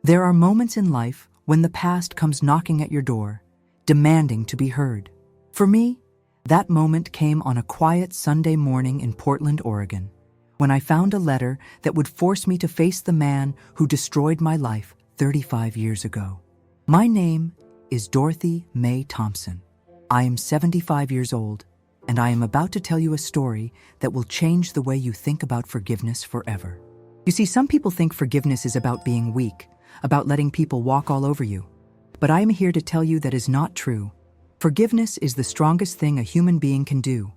There are moments in life when the past comes knocking at your door, demanding to be heard. For me, that moment came on a quiet Sunday morning in Portland, Oregon, when I found a letter that would force me to face the man who destroyed my life 35 years ago. My name is Dorothy Mae Thompson. I am 75 years old, and I am about to tell you a story that will change the way you think about forgiveness forever. You see, some people think forgiveness is about being weak, about letting people walk all over you. But I am here to tell you that is not true. Forgiveness is the strongest thing a human being can do.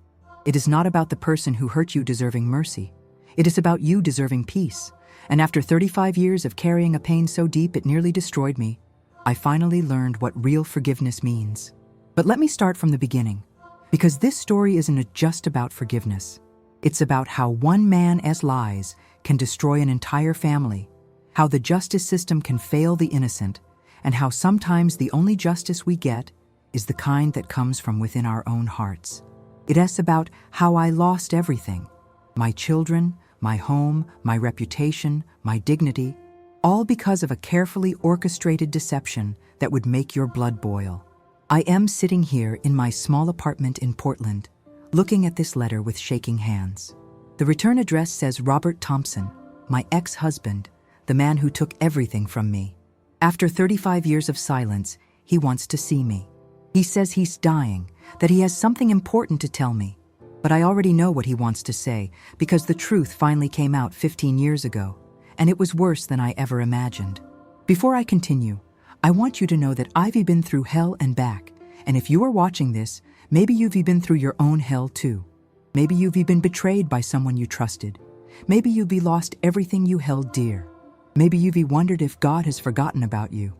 It is not about the person who hurt you deserving mercy. It is about you deserving peace. And after 35 years of carrying a pain so deep it nearly destroyed me, I finally learned what real forgiveness means. But let me start from the beginning, because this story isn't just about forgiveness. It's about how one man's lies can destroy an entire family, how the justice system can fail the innocent, and how sometimes the only justice we get is the kind that comes from within our own hearts. It is about how I lost everything: my children, my home, my reputation, my dignity, all because of a carefully orchestrated deception that would make your blood boil. I am sitting here in my small apartment in Portland, looking at this letter with shaking hands. The return address says Robert Thompson, my ex-husband, the man who took everything from me. After 35 years of silence, he wants to see me. He says he's dying, that he has something important to tell me. But I already know what he wants to say, because the truth finally came out 15 years ago, and it was worse than I ever imagined. Before I continue, I want you to know that I've been through hell and back, and if you are watching this, maybe you've been through your own hell too. Maybe you've been betrayed by someone you trusted. Maybe you've lost everything you held dear. Maybe you've wondered if God has forgotten about you.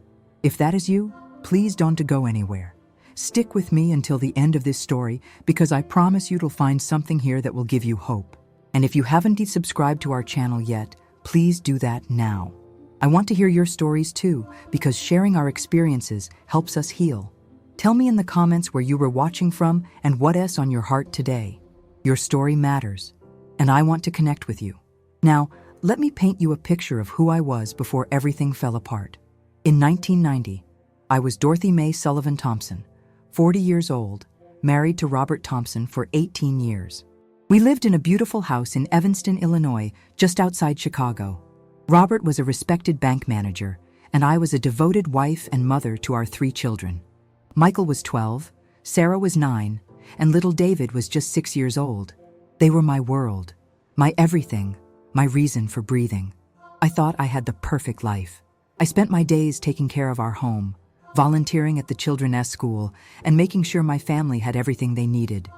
If that is you, please don't go anywhere. Stick with me until the end of this story, because I promise you'll find something here that will give you hope. And if you haven't subscribed to our channel yet, please do that now. I want to hear your stories too, because sharing our experiences helps us heal. Tell me in the comments where you were watching from and what's on your heart today. Your story matters, and I want to connect with you. Now, let me paint you a picture of who I was before everything fell apart. In 1990, I was Dorothy Mae Sullivan Thompson, 40 years old, married to Robert Thompson for 18 years. We lived in a beautiful house in Evanston, Illinois, just outside Chicago. Robert was a respected bank manager, and I was a devoted wife and mother to our 3 children. Michael was 12, Sarah was 9, and little David was just 6 years old. They were my world, my everything, my reason for breathing. I thought I had the perfect life. I spent my days taking care of our home, volunteering at the children's school, and making sure my family had everything they needed.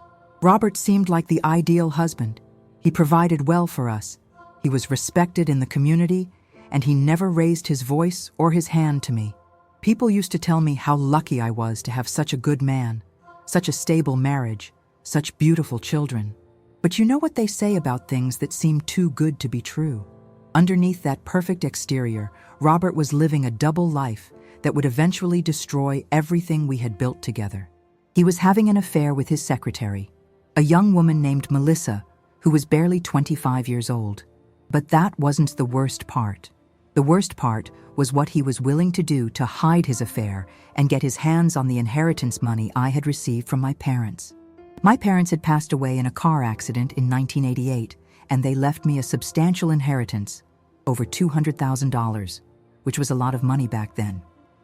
Robert seemed like the ideal husband. He provided well for us. He was respected in the community, and he never raised his voice or his hand to me. People used to tell me how lucky I was to have such a good man, such a stable marriage, such beautiful children. But you know what they say about things that seem too good to be true? Underneath that perfect exterior, Robert was living a double life that would eventually destroy everything we had built together. He was having an affair with his secretary, a young woman named Melissa, who was barely 25 years old. But that wasn't the worst part. The worst part was what he was willing to do to hide his affair and get his hands on the inheritance money I had received from my parents. My parents had passed away in a car accident in 1988, and they left me a substantial inheritance, over $200,000, which was a lot of money back then.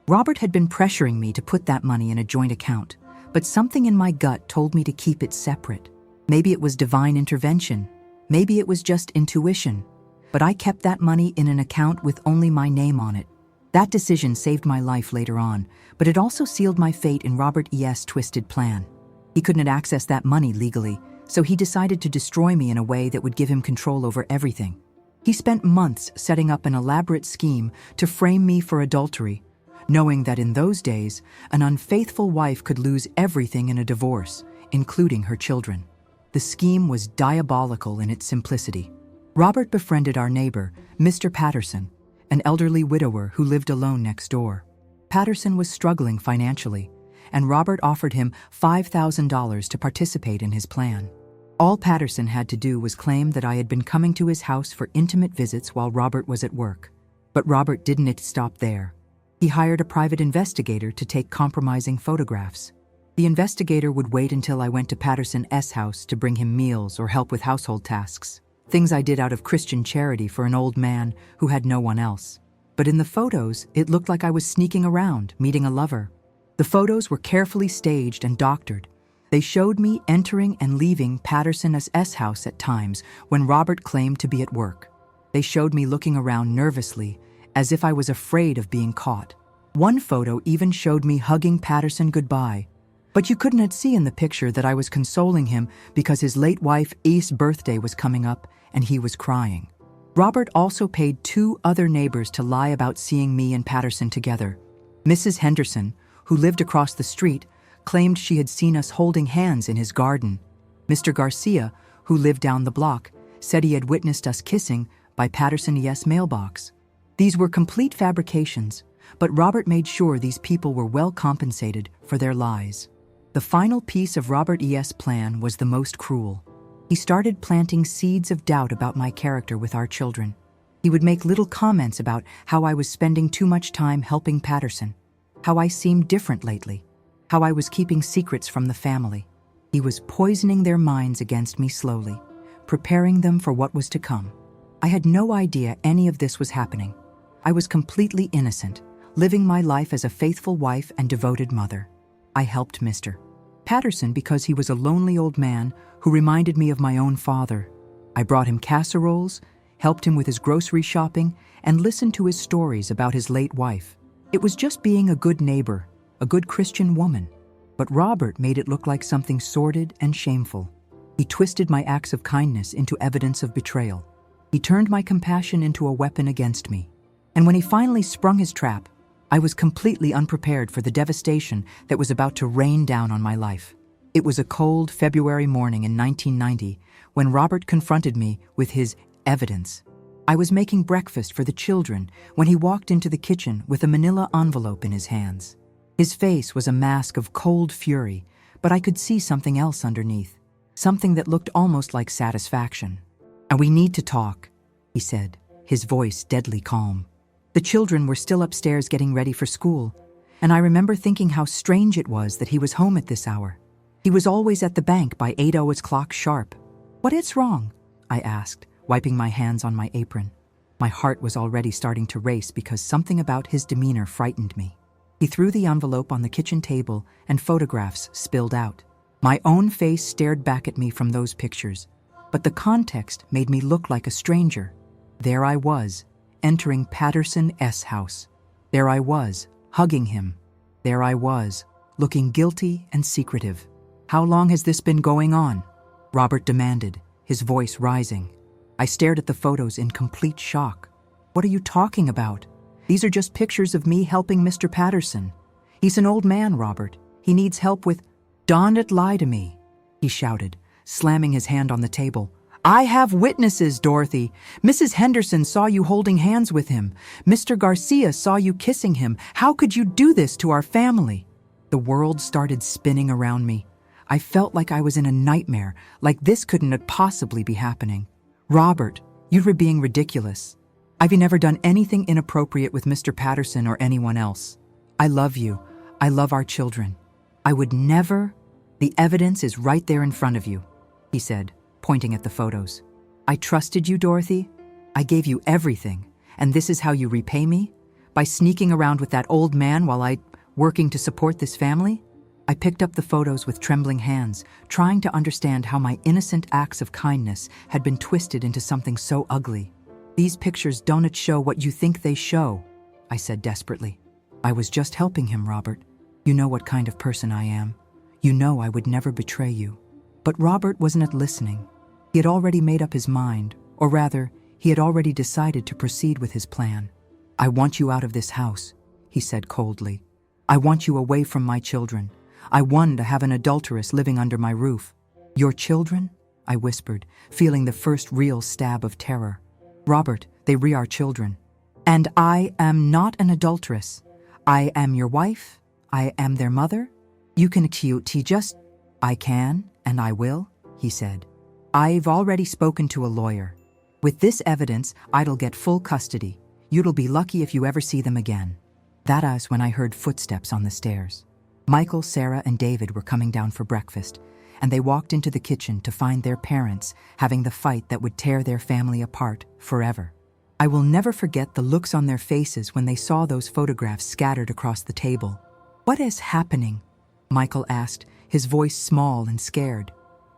Robert had been pressuring me to put that money in a joint account, but something in my gut told me to keep it separate. Maybe it was divine intervention. Maybe it was just intuition. But I kept that money in an account with only my name on it. That decision saved my life later on, but it also sealed my fate in Robert's twisted plan. He couldn't access that money legally, so he decided to destroy me in a way that would give him control over everything. He spent months setting up an elaborate scheme to frame me for adultery, knowing that in those days, an unfaithful wife could lose everything in a divorce, including her children. The scheme was diabolical in its simplicity. Robert befriended our neighbor, Mr. Patterson, an elderly widower who lived alone next door. Patterson was struggling financially, and Robert offered him $5,000 to participate in his plan. All Patterson had to do was claim that I had been coming to his house for intimate visits while Robert was at work. But Robert didn't stop there. He hired a private investigator to take compromising photographs. The investigator would wait until I went to Patterson's house to bring him meals or help with household tasks, things I did out of Christian charity for an old man who had no one else. But in the photos, it looked like I was sneaking around, meeting a lover. The photos were carefully staged and doctored. They showed me entering and leaving Patterson's house at times when Robert claimed to be at work. They showed me looking around nervously, as if I was afraid of being caught. One photo even showed me hugging Patterson goodbye, but you couldn't see in the picture that I was consoling him because his late wife's birthday was coming up and he was crying. Robert also paid 2 other neighbors to lie about seeing me and Patterson together. Mrs. Henderson, who lived across the street, claimed she had seen us holding hands in his garden. Mr. Garcia, who lived down the block, said he had witnessed us kissing by Patterson's mailbox. These were complete fabrications, but Robert made sure these people were well compensated for their lies. The final piece of Robert's plan was the most cruel. He started planting seeds of doubt about my character with our children. He would make little comments about how I was spending too much time helping Patterson, how I seemed different lately, how I was keeping secrets from the family. He was poisoning their minds against me slowly, preparing them for what was to come. I had no idea any of this was happening. I was completely innocent, living my life as a faithful wife and devoted mother. I helped Mr. Patterson because he was a lonely old man who reminded me of my own father. I brought him casseroles, helped him with his grocery shopping, and listened to his stories about his late wife. It was just being a good neighbor, a good Christian woman. But Robert made it look like something sordid and shameful. He twisted my acts of kindness into evidence of betrayal. He turned my compassion into a weapon against me. And when he finally sprung his trap, I was completely unprepared for the devastation that was about to rain down on my life. It was a cold February morning in 1990 when Robert confronted me with his evidence. I was making breakfast for the children when he walked into the kitchen with a manila envelope in his hands. His face was a mask of cold fury, but I could see something else underneath, something that looked almost like satisfaction. "And we need to talk," he said, his voice deadly calm. The children were still upstairs getting ready for school, and I remember thinking how strange it was that he was home at this hour. He was always at the bank by 8:00 sharp. "What's wrong?" I asked, wiping my hands on my apron. My heart was already starting to race because something about his demeanor frightened me. He threw the envelope on the kitchen table and photographs spilled out. My own face stared back at me from those pictures, but the context made me look like a stranger. There I was, entering Patterson's house. There I was, hugging him. There I was, looking guilty and secretive. "How long has this been going on?" Robert demanded, his voice rising. I stared at the photos in complete shock. "What are you talking about? These are just pictures of me helping Mr. Patterson. He's an old man, Robert. He needs help with—" "Don't lie to me," he shouted, slamming his hand on the table. "I have witnesses, Dorothy. Mrs. Henderson saw you holding hands with him. Mr. Garcia saw you kissing him. How could you do this to our family?" The world started spinning around me. I felt like I was in a nightmare, like this couldn't possibly be happening. "Robert, you were being ridiculous. I've never done anything inappropriate with Mr. Patterson or anyone else. I love you. I love our children. I would never—" "The evidence is right there in front of you," he said, pointing at the photos. "I trusted you, Dorothy. I gave you everything, and this is how you repay me? By sneaking around with that old man while working to support this family?" I picked up the photos with trembling hands, trying to understand how my innocent acts of kindness had been twisted into something so ugly. "These pictures don't show what you think they show," I said desperately. "I was just helping him, Robert. You know what kind of person I am. You know I would never betray you." But Robert wasn't listening. He had already made up his mind, or rather, he had already decided to proceed with his plan. "I want you out of this house," he said coldly. "I want you away from my children. I want to have an adulteress living under my roof." "Your children?" I whispered, feeling the first real stab of terror. "Robert, they re our children. And I am not an adulteress. I am your wife. I am their mother. You can just—" "I can, and I will," he said. "I've already spoken to a lawyer. With this evidence, I'll get full custody. You'll be lucky if you ever see them again." That was when I heard footsteps on the stairs. Michael, Sarah, and David were coming down for breakfast, and they walked into the kitchen to find their parents having the fight that would tear their family apart forever. I will never forget the looks on their faces when they saw those photographs scattered across the table. "What is happening?" Michael asked, his voice small and scared.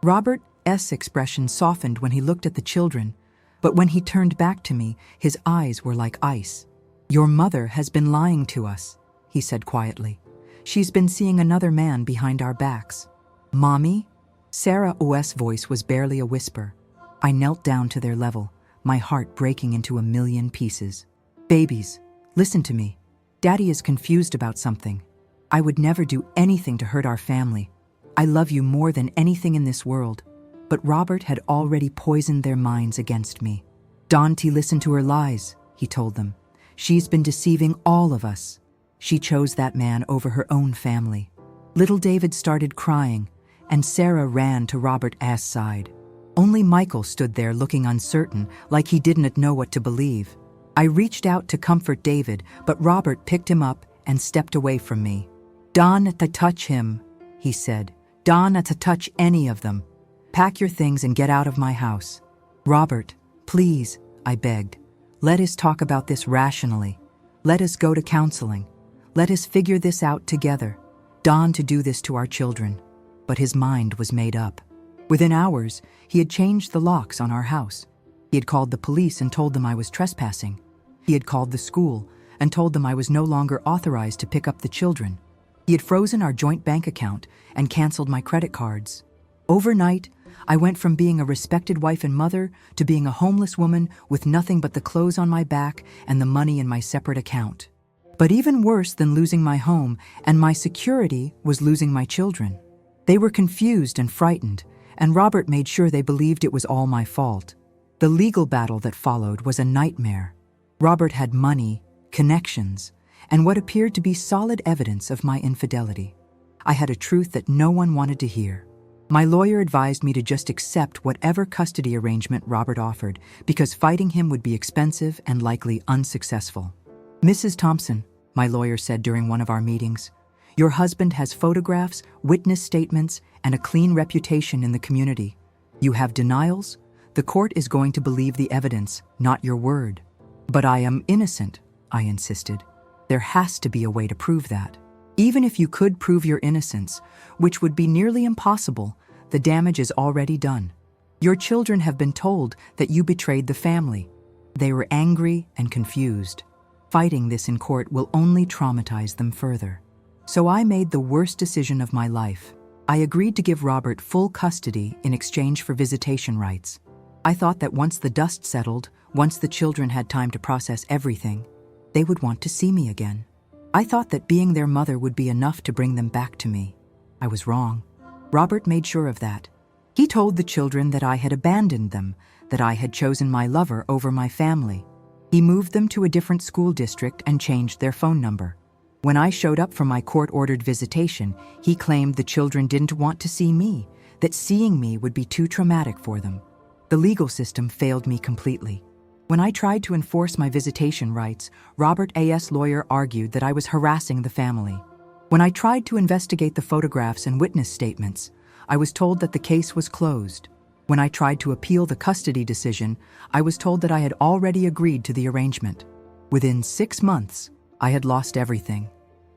Robert's expression softened when he looked at the children, but when he turned back to me, his eyes were like ice. "Your mother has been lying to us," he said quietly. "She's been seeing another man behind our backs." "Mommy?" Sarah's voice was barely a whisper. I knelt down to their level, my heart breaking into a million pieces. "Babies, listen to me. Daddy is confused about something. I would never do anything to hurt our family. I love you more than anything in this world." But Robert had already poisoned their minds against me. "Dante, listen to her lies," he told them. "She's been deceiving all of us. She chose that man over her own family." Little David started crying, and Sarah ran to Robert's side. Only Michael stood there looking uncertain, like he didn't know what to believe. I reached out to comfort David, but Robert picked him up and stepped away from me. "Don't touch him," he said. "Don't touch any of them. Pack your things and get out of my house." "Robert, please," I begged. "Let us talk about this rationally. Let us go to counseling. Let us figure this out together. Don't do this to our children." But his mind was made up. Within hours, he had changed the locks on our house. He had called the police and told them I was trespassing. He had called the school and told them I was no longer authorized to pick up the children. He had frozen our joint bank account and canceled my credit cards. Overnight, I went from being a respected wife and mother to being a homeless woman with nothing but the clothes on my back and the money in my separate account. But even worse than losing my home and my security was losing my children. They were confused and frightened, and Robert made sure they believed it was all my fault. The legal battle that followed was a nightmare. Robert had money, connections, and what appeared to be solid evidence of my infidelity. I had a truth that no one wanted to hear. My lawyer advised me to just accept whatever custody arrangement Robert offered, because fighting him would be expensive and likely unsuccessful. "Mrs. Thompson," my lawyer said during one of our meetings, "your husband has photographs, witness statements, and a clean reputation in the community. You have denials. The court is going to believe the evidence, not your word." "But I am innocent," I insisted. "There has to be a way to prove that. Even if you could prove your innocence, which would be nearly impossible, the damage is already done. Your children have been told that you betrayed the family." They were angry and confused. Fighting this in court will only traumatize them further. So I made the worst decision of my life. I agreed to give Robert full custody in exchange for visitation rights. I thought that once the dust settled, once the children had time to process everything, they would want to see me again. I thought that being their mother would be enough to bring them back to me. I was wrong. Robert made sure of that. He told the children that I had abandoned them, that I had chosen my lover over my family. He moved them to a different school district and changed their phone number. When I showed up for my court-ordered visitation, he claimed the children didn't want to see me, that seeing me would be too traumatic for them. The legal system failed me completely. When I tried to enforce my visitation rights, Robert's lawyer argued that I was harassing the family. When I tried to investigate the photographs and witness statements, I was told that the case was closed. When I tried to appeal the custody decision, I was told that I had already agreed to the arrangement. Within 6 months, I had lost everything.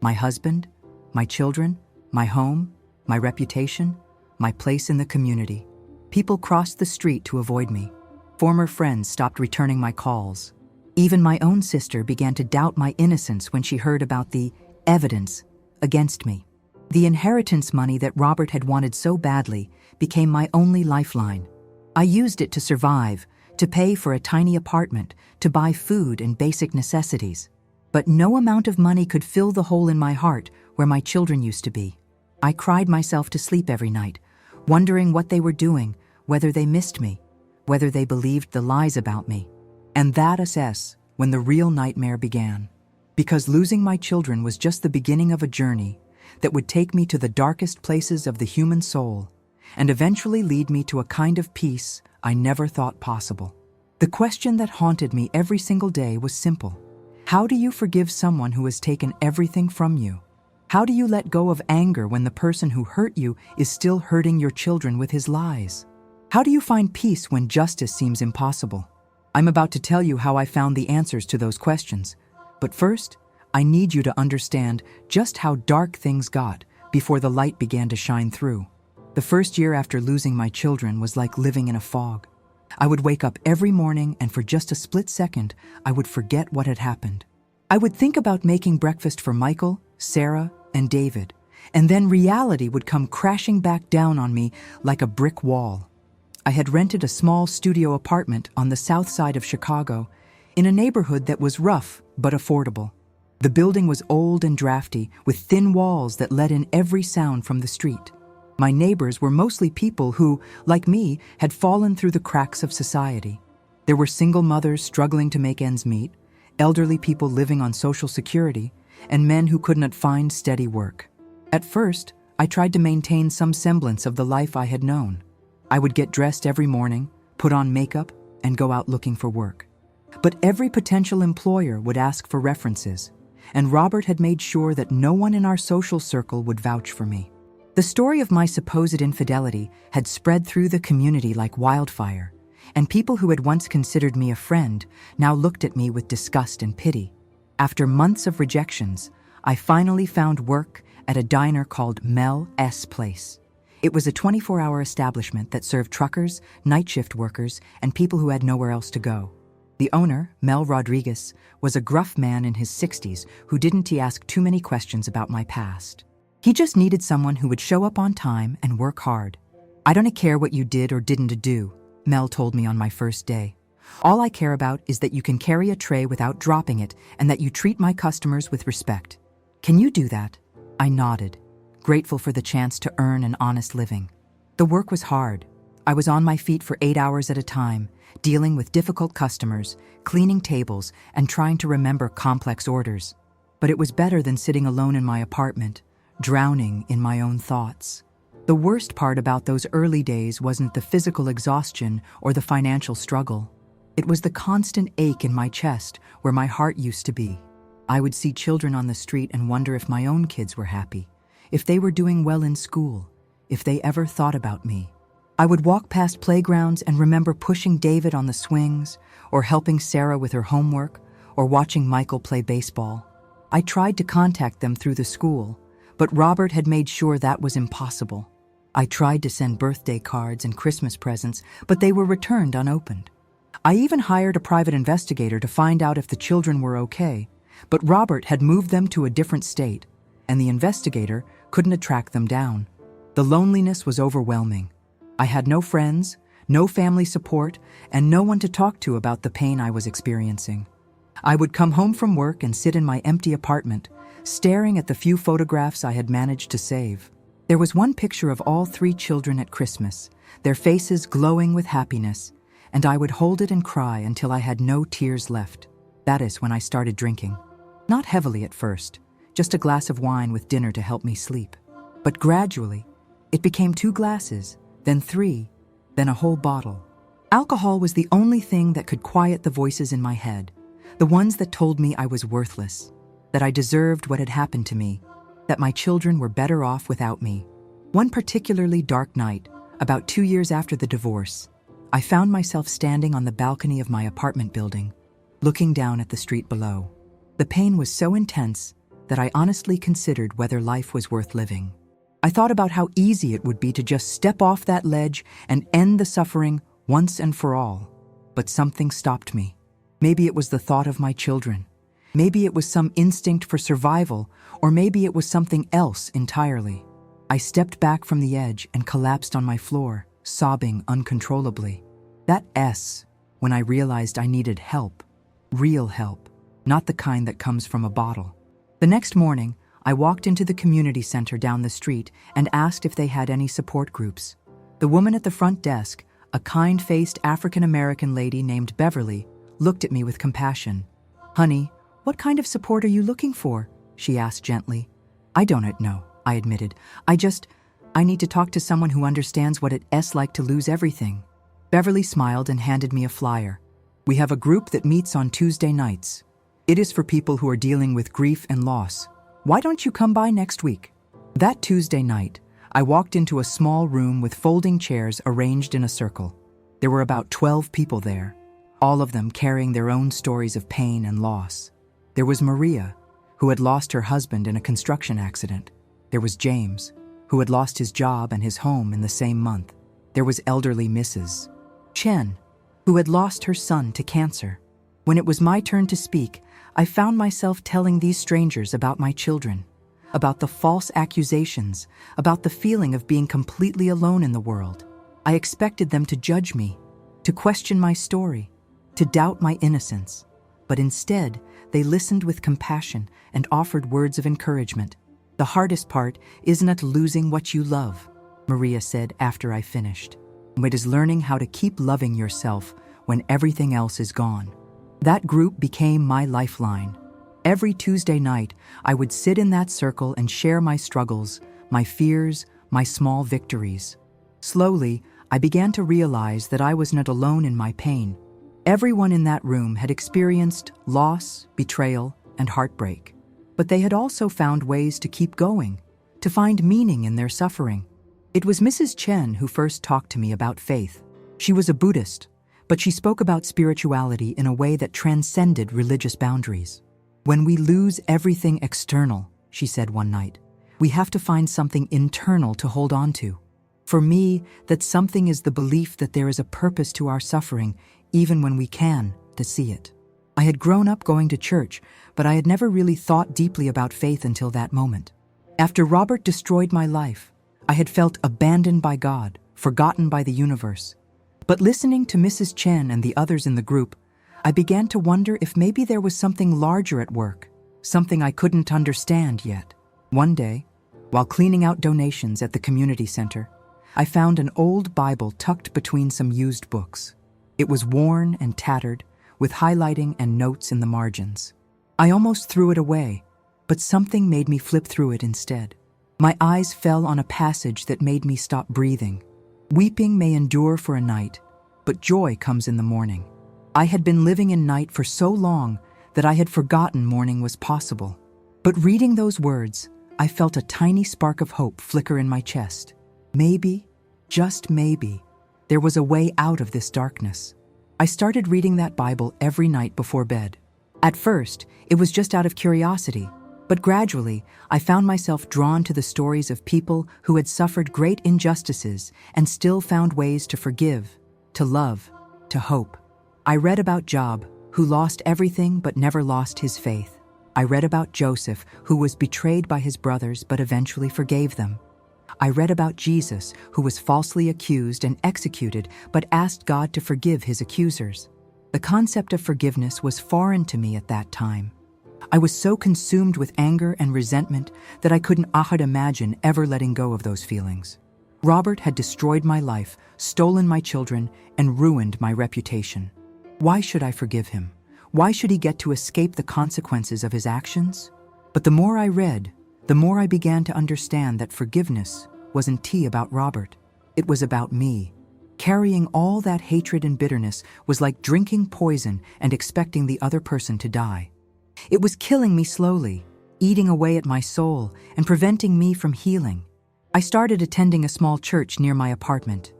My husband, my children, my home, my reputation, my place in the community. People crossed the street to avoid me. Former friends stopped returning my calls. Even my own sister began to doubt my innocence when she heard about the evidence against me. The inheritance money that Robert had wanted so badly became my only lifeline. I used it to survive, to pay for a tiny apartment, to buy food and basic necessities. But no amount of money could fill the hole in my heart where my children used to be. I cried myself to sleep every night, wondering what they were doing, whether they missed me, whether they believed the lies about me. And that is when the real nightmare began. Because losing my children was just the beginning of a journey that would take me to the darkest places of the human soul and eventually lead me to a kind of peace I never thought possible. The question that haunted me every single day was simple. How do you forgive someone who has taken everything from you? How do you let go of anger when the person who hurt you is still hurting your children with his lies? How do you find peace when justice seems impossible? I'm about to tell you how I found the answers to those questions. But first, I need you to understand just how dark things got before the light began to shine through. The first year after losing my children was like living in a fog. I would wake up every morning and for just a split second, I would forget what had happened. I would think about making breakfast for Michael, Sarah, and David, and then reality would come crashing back down on me like a brick wall. I had rented a small studio apartment on the south side of Chicago in a neighborhood that was rough but affordable. The building was old and drafty, with thin walls that let in every sound from the street. My neighbors were mostly people who, like me, had fallen through the cracks of society. There were single mothers struggling to make ends meet, elderly people living on Social Security, and men who could not find steady work. At first, I tried to maintain some semblance of the life I had known. I would get dressed every morning, put on makeup, and go out looking for work. But every potential employer would ask for references, and Robert had made sure that no one in our social circle would vouch for me. The story of my supposed infidelity had spread through the community like wildfire, and people who had once considered me a friend now looked at me with disgust and pity. After months of rejections, I finally found work at a diner called Mel S. Place. It was a 24-hour establishment that served truckers, night shift workers, and people who had nowhere else to go. The owner, Mel Rodriguez, was a gruff man in his 60s who didn't ask too many questions about my past. He just needed someone who would show up on time and work hard. "I don't care what you did or didn't do," Mel told me on my first day. "All I care about is that you can carry a tray without dropping it and that you treat my customers with respect. Can you do that?" I nodded, grateful for the chance to earn an honest living. The work was hard. I was on my feet for 8 hours at a time, dealing with difficult customers, cleaning tables, and trying to remember complex orders. But it was better than sitting alone in my apartment, drowning in my own thoughts. The worst part about those early days wasn't the physical exhaustion or the financial struggle. It was the constant ache in my chest where my heart used to be. I would see children on the street and wonder if my own kids were happy, if they were doing well in school, if they ever thought about me. I would walk past playgrounds and remember pushing David on the swings, or helping Sarah with her homework, or watching Michael play baseball. I tried to contact them through the school, but Robert had made sure that was impossible. I tried to send birthday cards and Christmas presents, but they were returned unopened. I even hired a private investigator to find out if the children were okay, but Robert had moved them to a different state, and the investigator couldn't track them down. The loneliness was overwhelming. I had no friends, no family support, and no one to talk to about the pain I was experiencing. I would come home from work and sit in my empty apartment, staring at the few photographs I had managed to save. There was one picture of all 3 children at Christmas, their faces glowing with happiness, and I would hold it and cry until I had no tears left. That is when I started drinking. Not heavily at first, just a glass of wine with dinner to help me sleep. But gradually, it became 2 glasses, then 3, then a whole bottle. Alcohol was the only thing that could quiet the voices in my head, the ones that told me I was worthless, that I deserved what had happened to me, that my children were better off without me. One particularly dark night, about 2 years after the divorce, I found myself standing on the balcony of my apartment building, looking down at the street below. The pain was so intense that I honestly considered whether life was worth living. I thought about how easy it would be to just step off that ledge and end the suffering once and for all. But something stopped me. Maybe it was the thought of my children. Maybe it was some instinct for survival, or maybe it was something else entirely. I stepped back from the edge and collapsed on my floor, sobbing uncontrollably. That S, when I realized I needed help. Real help, not the kind that comes from a bottle. The next morning, I walked into the community center down the street and asked if they had any support groups. The woman at the front desk, a kind-faced African-American lady named Beverly, looked at me with compassion. "Honey, what kind of support are you looking for?" she asked gently. "I don't know," I admitted. I need to talk to someone who understands what it's like to lose everything." Beverly smiled and handed me a flyer. "We have a group that meets on Tuesday nights. It is for people who are dealing with grief and loss. Why don't you come by next week?" That Tuesday night, I walked into a small room with folding chairs arranged in a circle. There were about 12 people there, all of them carrying their own stories of pain and loss. There was Maria, who had lost her husband in a construction accident. There was James, who had lost his job and his home in the same month. There was elderly Mrs. Chen, who had lost her son to cancer. When it was my turn to speak, I found myself telling these strangers about my children, about the false accusations, about the feeling of being completely alone in the world. I expected them to judge me, to question my story, to doubt my innocence. But instead, they listened with compassion and offered words of encouragement. "The hardest part isn't losing what you love," Maria said after I finished. "It is learning how to keep loving yourself when everything else is gone." That group became my lifeline. Every Tuesday night, I would sit in that circle and share my struggles, my fears, my small victories. Slowly, I began to realize that I was not alone in my pain. Everyone in that room had experienced loss, betrayal, and heartbreak. But they had also found ways to keep going, to find meaning in their suffering. It was Mrs. Chen who first talked to me about faith. She was a Buddhist, but she spoke about spirituality in a way that transcended religious boundaries. "When we lose everything external," she said one night, "we have to find something internal to hold on to." For me, that something is the belief that there is a purpose to our suffering, even when we can to see it. I had grown up going to church, but I had never really thought deeply about faith until that moment. After Robert destroyed my life, I had felt abandoned by God, forgotten by the universe. But listening to Mrs. Chen and the others in the group, I began to wonder if maybe there was something larger at work, something I couldn't understand yet. One day, while cleaning out donations at the community center, I found an old Bible tucked between some used books. It was worn and tattered, with highlighting and notes in the margins. I almost threw it away, but something made me flip through it instead. My eyes fell on a passage that made me stop breathing. "Weeping may endure for a night, but joy comes in the morning." I had been living in night for so long that I had forgotten morning was possible. But reading those words, I felt a tiny spark of hope flicker in my chest. Maybe, just maybe, there was a way out of this darkness. I started reading that Bible every night before bed. At first, it was just out of curiosity, but gradually, I found myself drawn to the stories of people who had suffered great injustices and still found ways to forgive, to love, to hope. I read about Job, who lost everything but never lost his faith. I read about Joseph, who was betrayed by his brothers but eventually forgave them. I read about Jesus, who was falsely accused and executed but asked God to forgive his accusers. The concept of forgiveness was foreign to me at that time. I was so consumed with anger and resentment that I couldn't imagine ever letting go of those feelings. Robert had destroyed my life, stolen my children, and ruined my reputation. Why should I forgive him? Why should he get to escape the consequences of his actions? But the more I read, the more I began to understand that forgiveness wasn't about Robert. It was about me. Carrying all that hatred and bitterness was like drinking poison and expecting the other person to die. It was killing me slowly, eating away at my soul and preventing me from healing. I started attending a small church near my apartment.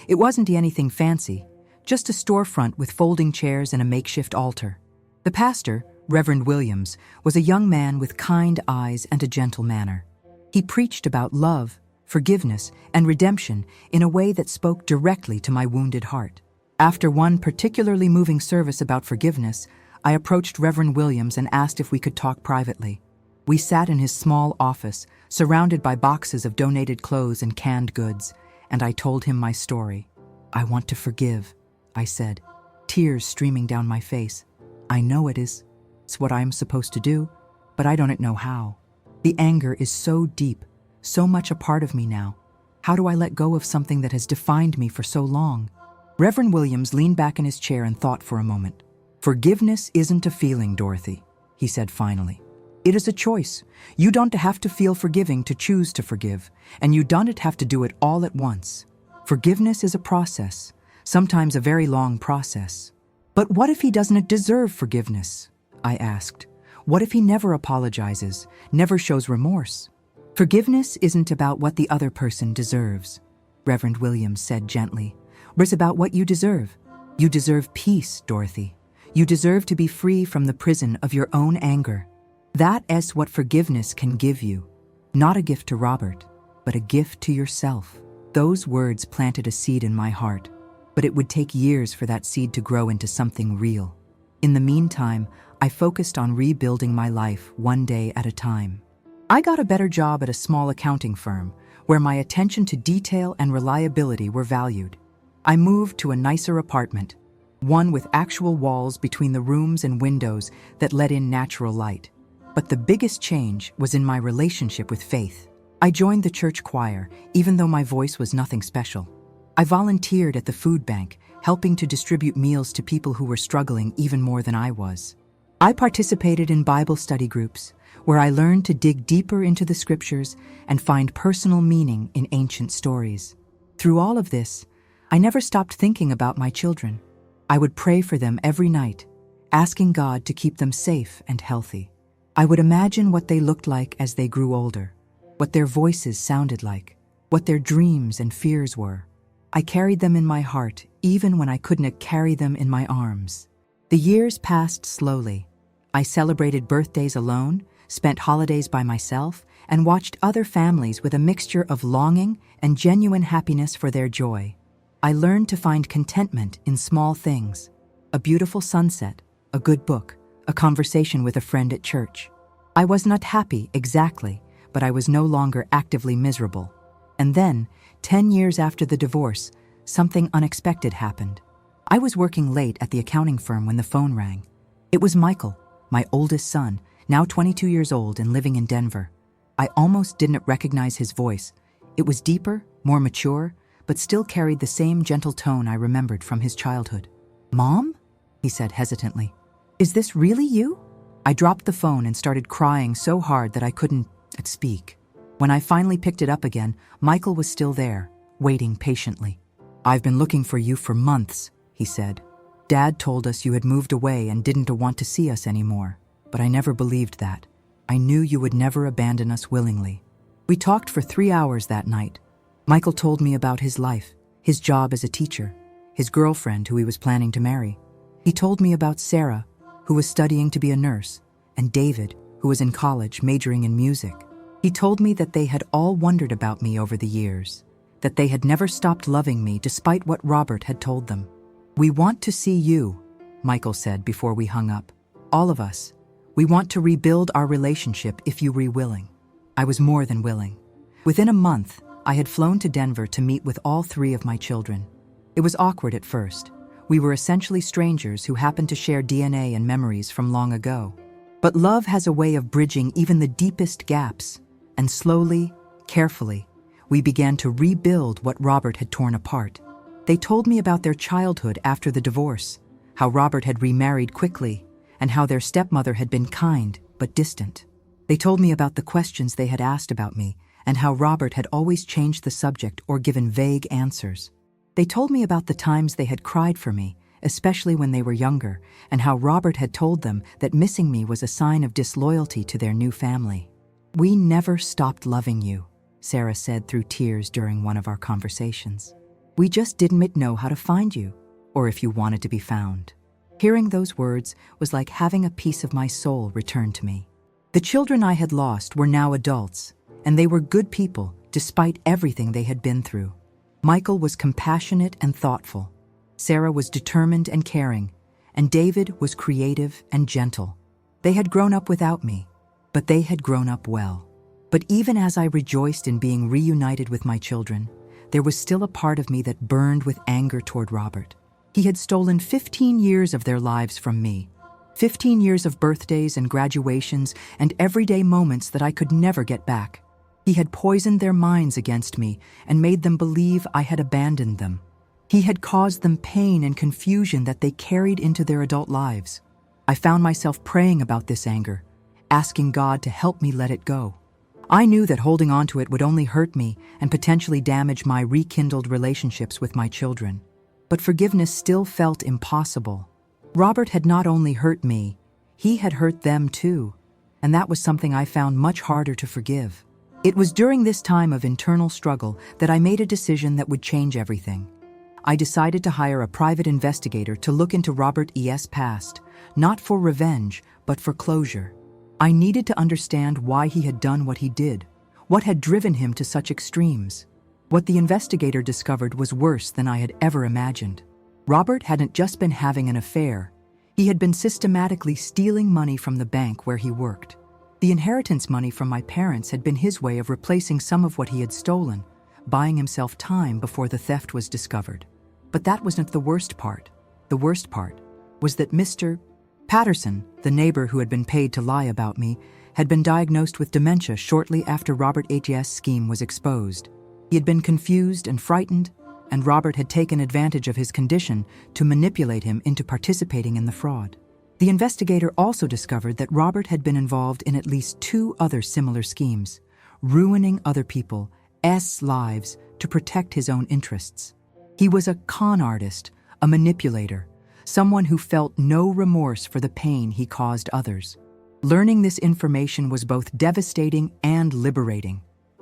It wasn't anything fancy, just a storefront with folding chairs and a makeshift altar. The pastor, Reverend Williams, was a young man with kind eyes and a gentle manner. He preached about love, forgiveness, and redemption in a way that spoke directly to my wounded heart. After one particularly moving service about forgiveness, I approached Reverend Williams and asked if we could talk privately. We sat in his small office, surrounded by boxes of donated clothes and canned goods, and I told him my story. "I want to forgive," I said, tears streaming down my face. "I know it's what I'm supposed to do, but I don't know how. The anger is so deep, so much a part of me now. How do I let go of something that has defined me for so long?" Reverend Williams leaned back in his chair and thought for a moment. "Forgiveness isn't a feeling, Dorothy," he said finally. "It is a choice. You don't have to feel forgiving to choose to forgive, and you don't have to do it all at once. Forgiveness is a process, sometimes a very long process." "But what if he doesn't deserve forgiveness?" I asked. What if he never apologizes, never shows remorse? Forgiveness isn't about what the other person deserves, Reverend Williams said gently. It's about what you deserve. You deserve peace, Dorothy. You deserve to be free from the prison of your own anger. That is what forgiveness can give you. Not a gift to Robert, but a gift to yourself. Those words planted a seed in my heart, but it would take years for that seed to grow into something real. In the meantime, I focused on rebuilding my life one day at a time. I got a better job at a small accounting firm, where my attention to detail and reliability were valued. I moved to a nicer apartment, one with actual walls between the rooms and windows that let in natural light. But the biggest change was in my relationship with faith. I joined the church choir, even though my voice was nothing special. I volunteered at the food bank, helping to distribute meals to people who were struggling even more than I was. I participated in Bible study groups, where I learned to dig deeper into the scriptures and find personal meaning in ancient stories. Through all of this, I never stopped thinking about my children. I would pray for them every night, asking God to keep them safe and healthy. I would imagine what they looked like as they grew older, what their voices sounded like, what their dreams and fears were. I carried them in my heart even when I couldn't carry them in my arms. The years passed slowly. I celebrated birthdays alone, spent holidays by myself, and watched other families with a mixture of longing and genuine happiness for their joy. I learned to find contentment in small things: a beautiful sunset, a good book, a conversation with a friend at church. I was not happy exactly, but I was no longer actively miserable. And then, 10 years after the divorce, something unexpected happened. I was working late at the accounting firm when the phone rang. It was Michael, my oldest son, now 22 years old and living in Denver. I almost didn't recognize his voice. It was deeper, more mature, but still carried the same gentle tone I remembered from his childhood. "Mom?" he said hesitantly. "Is this really you?" I dropped the phone and started crying so hard that I couldn't speak. When I finally picked it up again, Michael was still there, waiting patiently. "I've been looking for you for months," he said. "Dad told us you had moved away and didn't want to see us anymore, but I never believed that. I knew you would never abandon us willingly." We talked for 3 hours that night. Michael told me about his life, his job as a teacher, his girlfriend who he was planning to marry. He told me about Sarah, who was studying to be a nurse, and David, who was in college majoring in music. He told me that they had all wondered about me over the years, that they had never stopped loving me despite what Robert had told them. "We want to see you," Michael said before we hung up. "All of us. We want to rebuild our relationship if you were willing." I was more than willing. Within a month, I had flown to Denver to meet with all 3 of my children. It was awkward at first. We were essentially strangers who happened to share DNA and memories from long ago. But love has a way of bridging even the deepest gaps, and slowly, carefully, we began to rebuild what Robert had torn apart. They told me about their childhood after the divorce, how Robert had remarried quickly, and how their stepmother had been kind but distant. They told me about the questions they had asked about me, and how Robert had always changed the subject or given vague answers. They told me about the times they had cried for me, especially when they were younger, and how Robert had told them that missing me was a sign of disloyalty to their new family. "We never stopped loving you," Sarah said through tears during one of our conversations. "We just didn't know how to find you, or if you wanted to be found." Hearing those words was like having a piece of my soul return to me. The children I had lost were now adults, and they were good people despite everything they had been through. Michael was compassionate and thoughtful. Sarah was determined and caring, and David was creative and gentle. They had grown up without me, but they had grown up well. But even as I rejoiced in being reunited with my children, there was still a part of me that burned with anger toward Robert. He had stolen 15 years of their lives from me, 15 years of birthdays and graduations and everyday moments that I could never get back. He had poisoned their minds against me and made them believe I had abandoned them. He had caused them pain and confusion that they carried into their adult lives. I found myself praying about this anger, asking God to help me let it go. I knew that holding on to it would only hurt me and potentially damage my rekindled relationships with my children. But forgiveness still felt impossible. Robert had not only hurt me, He had hurt them too, and that was something I found much harder to forgive. It was during this time of internal struggle that I made a decision that would change everything. I decided to hire a private investigator to look into Robert E.'s past, not for revenge, but for closure. I needed to understand why he had done what he did, what had driven him to such extremes. What the investigator discovered was worse than I had ever imagined. Robert hadn't just been having an affair. He had been systematically stealing money from the bank where he worked. The inheritance money from my parents had been his way of replacing some of what he had stolen, buying himself time before the theft was discovered. But that wasn't the worst part. The worst part was that Mr. Patterson, the neighbor who had been paid to lie about me, had been diagnosed with dementia shortly after Robert H.'s scheme was exposed. He had been confused and frightened, and Robert had taken advantage of his condition to manipulate him into participating in the fraud. The investigator also discovered that Robert had been involved in at least 2 other similar schemes, ruining other people's lives to protect his own interests. He was a con artist, a manipulator, someone who felt no remorse for the pain he caused others. Learning this information was both devastating and liberating.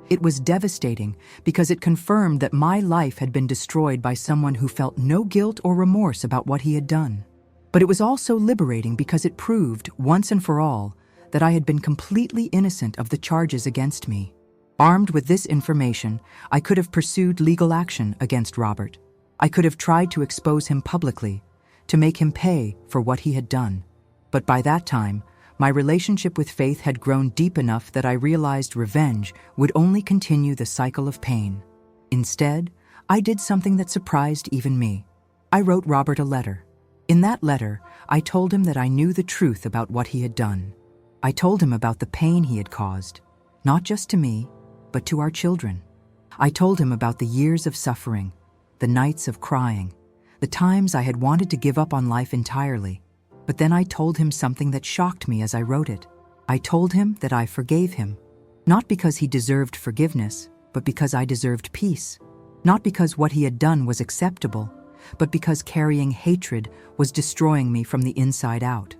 It was devastating because it confirmed that my life had been destroyed by someone who felt no guilt or remorse about what he had done. But it was also liberating because it proved, once and for all, that I had been completely innocent of the charges against me. Armed with this information, I could have pursued legal action against Robert. I could have tried to expose him publicly, to make him pay for what he had done. But by that time, my relationship with Faith had grown deep enough that I realized revenge would only continue the cycle of pain. Instead, I did something that surprised even me. I wrote Robert a letter. In that letter, I told him that I knew the truth about what he had done. I told him about the pain he had caused, not just to me, but to our children. I told him about the years of suffering, the nights of crying, the times I had wanted to give up on life entirely. But then I told him something that shocked me as I wrote it. I told him that I forgave him, not because he deserved forgiveness, but because I deserved peace. Not because what he had done was acceptable, but because carrying hatred was destroying me from the inside out.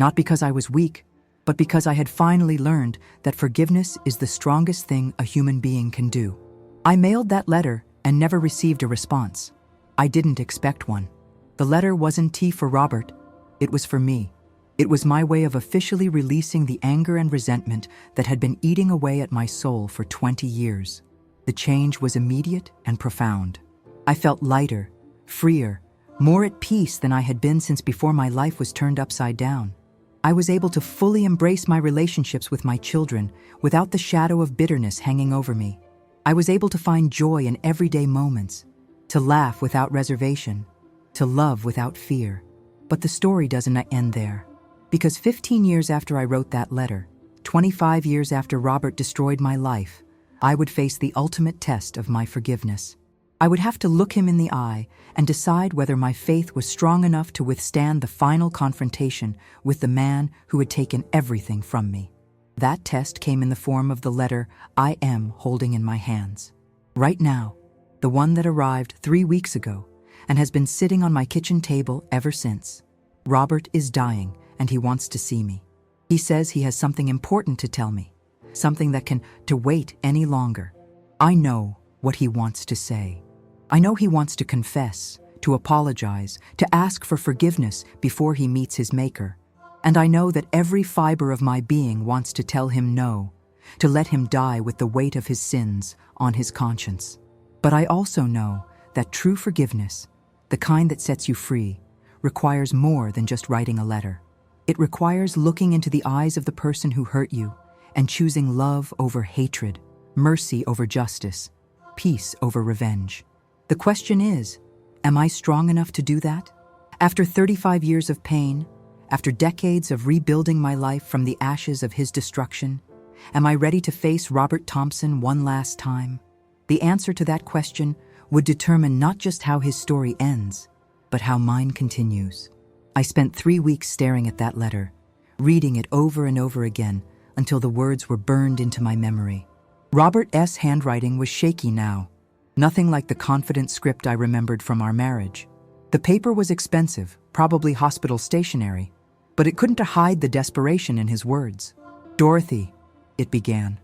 Not because I was weak, but because I had finally learned that forgiveness is the strongest thing a human being can do. I mailed that letter and never received a response. I didn't expect one. The letter wasn't T for Robert. It was for me. It was my way of officially releasing the anger and resentment that had been eating away at my soul for 20 years. The change was immediate and profound. I felt lighter, freer, more at peace than I had been since before my life was turned upside down. I was able to fully embrace my relationships with my children without the shadow of bitterness hanging over me. I was able to find joy in everyday moments, to laugh without reservation, to love without fear. But the story doesn't end there. Because 15 years after I wrote that letter, 25 years after Robert destroyed my life, I would face the ultimate test of my forgiveness. I would have to look him in the eye and decide whether my faith was strong enough to withstand the final confrontation with the man who had taken everything from me. That test came in the form of the letter I am holding in my hands. Right now, the one that arrived 3 weeks ago and has been sitting on my kitchen table ever since. Robert is dying and he wants to see me. He says he has something important to tell me, something that can wait any longer. I know what he wants to say. I know he wants to confess, to apologize, to ask for forgiveness before he meets his maker. And I know that every fiber of my being wants to tell him no, to let him die with the weight of his sins on his conscience. But I also know that true forgiveness, the kind that sets you free, requires more than just writing a letter. It requires looking into the eyes of the person who hurt you and choosing love over hatred, mercy over justice, peace over revenge. The question is, am I strong enough to do that? After 35 years of pain, after decades of rebuilding my life from the ashes of his destruction, am I ready to face Robert Thompson one last time? The answer to that question would determine not just how his story ends, but how mine continues. I spent 3 weeks staring at that letter, reading it over and over again until the words were burned into my memory. Robert's handwriting was shaky now, nothing like the confident script I remembered from our marriage. The paper was expensive, probably hospital stationery, but it couldn't hide the desperation in his words. "Dorothy," it began,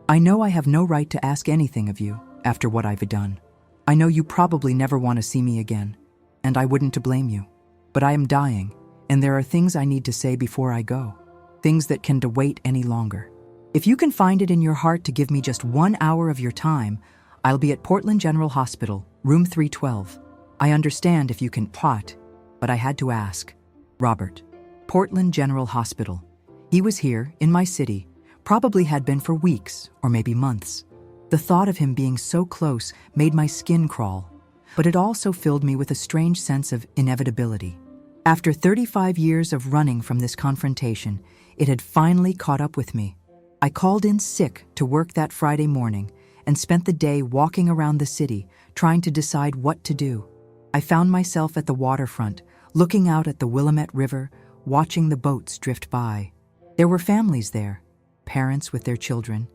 "I know I have no right to ask anything of you after what I've done. I know you probably never want to see me again, and I wouldn't to blame you. But I am dying, and there are things I need to say before I go, things that can't wait any longer. If you can find it in your heart to give me just 1 hour of your time, I'll be at Portland General Hospital, room 312. I understand if you can plot, but I had to ask." Robert. Portland General Hospital. He was here, in my city, probably had been for weeks or maybe months. The thought of him being so close made my skin crawl, but it also filled me with a strange sense of inevitability. After 35 years of running from this confrontation, it had finally caught up with me. I called in sick to work that Friday morning and spent the day walking around the city, trying to decide what to do. I found myself at the waterfront, looking out at the Willamette River, watching the boats drift by. There were families there, parents with their children,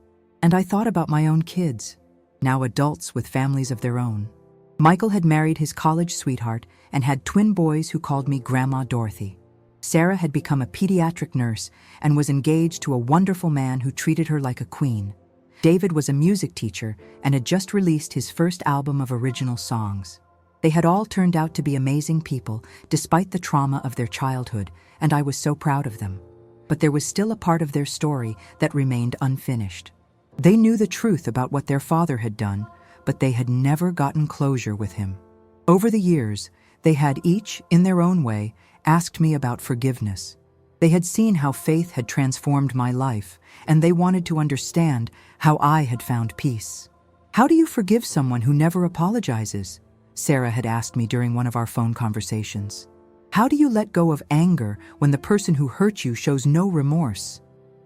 and I thought about my own kids, now adults with families of their own. Michael had married his college sweetheart and had twin boys who called me Grandma Dorothy. Sarah had become a pediatric nurse and was engaged to a wonderful man who treated her like a queen. David was a music teacher and had just released his first album of original songs. They had all turned out to be amazing people despite the trauma of their childhood, and I was so proud of them. But there was still a part of their story that remained unfinished. They knew the truth about what their father had done, but they had never gotten closure with him. Over the years, they had each, in their own way, asked me about forgiveness. They had seen how faith had transformed my life, and they wanted to understand how I had found peace. "How do you forgive someone who never apologizes?" Sarah had asked me during one of our phone conversations. "How do you let go of anger when the person who hurt you shows no remorse?"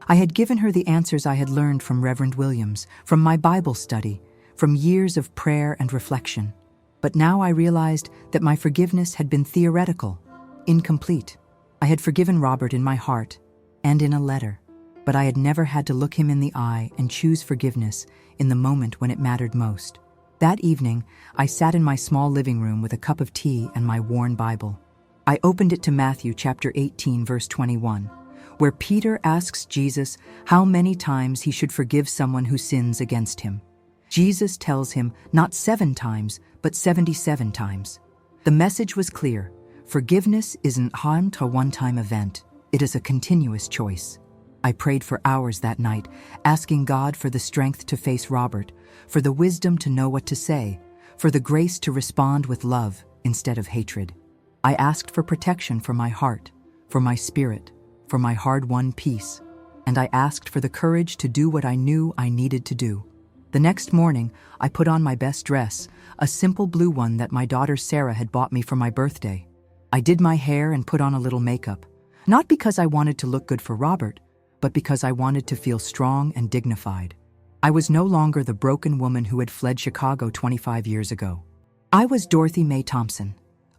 I had given her the answers I had learned from Reverend Williams, from my Bible study, from years of prayer and reflection. But now I realized that my forgiveness had been theoretical, incomplete. I had forgiven Robert in my heart and in a letter, but I had never had to look him in the eye and choose forgiveness in the moment when it mattered most. That evening, I sat in my small living room with a cup of tea and my worn Bible. I opened it to Matthew chapter 18, verse 21, where Peter asks Jesus how many times he should forgive someone who sins against him. Jesus tells him not 7 times, but 77 times. The message was clear. Forgiveness isn't a one-time event. It is a continuous choice. I prayed for hours that night, asking God for the strength to face Robert, for the wisdom to know what to say, for the grace to respond with love instead of hatred. I asked for protection for my heart, for my spirit, for my hard-won peace, and I asked for the courage to do what I knew I needed to do. The next morning, I put on my best dress, a simple blue one that my daughter Sarah had bought me for my birthday. I did my hair and put on a little makeup, not because I wanted to look good for Robert, but because I wanted to feel strong and dignified. I was no longer the broken woman who had fled Chicago 25 years ago. I was Dorothy Mae Thompson,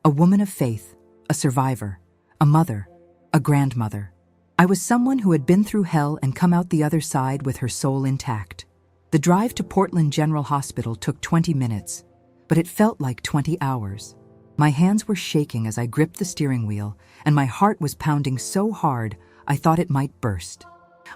a woman of faith, a survivor, a mother, a grandmother. I was someone who had been through hell and come out the other side with her soul intact. The drive to Portland General Hospital took 20 minutes, but it felt like 20 hours. My hands were shaking as I gripped the steering wheel, and my heart was pounding so hard I thought it might burst.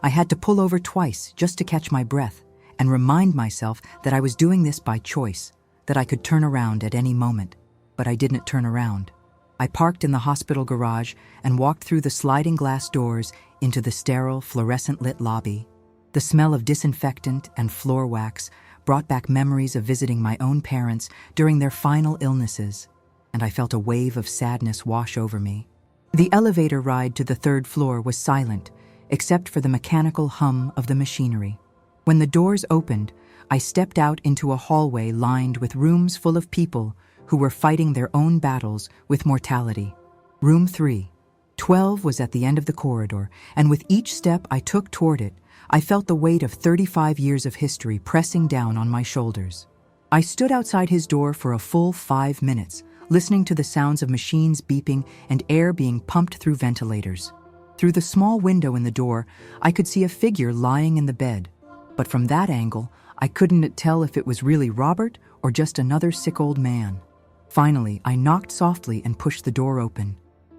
I had to pull over twice just to catch my breath and remind myself that I was doing this by choice, that I could turn around at any moment. But I didn't turn around. I parked in the hospital garage and walked through the sliding glass doors into the sterile, fluorescent-lit lobby. The smell of disinfectant and floor wax brought back memories of visiting my own parents during their final illnesses, and I felt a wave of sadness wash over me. The elevator ride to the 3rd floor was silent, except for the mechanical hum of the machinery. When the doors opened, I stepped out into a hallway lined with rooms full of people who were fighting their own battles with mortality. Room 312 was at the end of the corridor, and with each step I took toward it, I felt the weight of 35 years of history pressing down on my shoulders. I stood outside his door for a full 5 minutes, listening to the sounds of machines beeping and air being pumped through ventilators. Through the small window in the door, I could see a figure lying in the bed. But from that angle, I couldn't tell if it was really Robert or just another sick old man. Finally, I knocked softly and pushed the door open.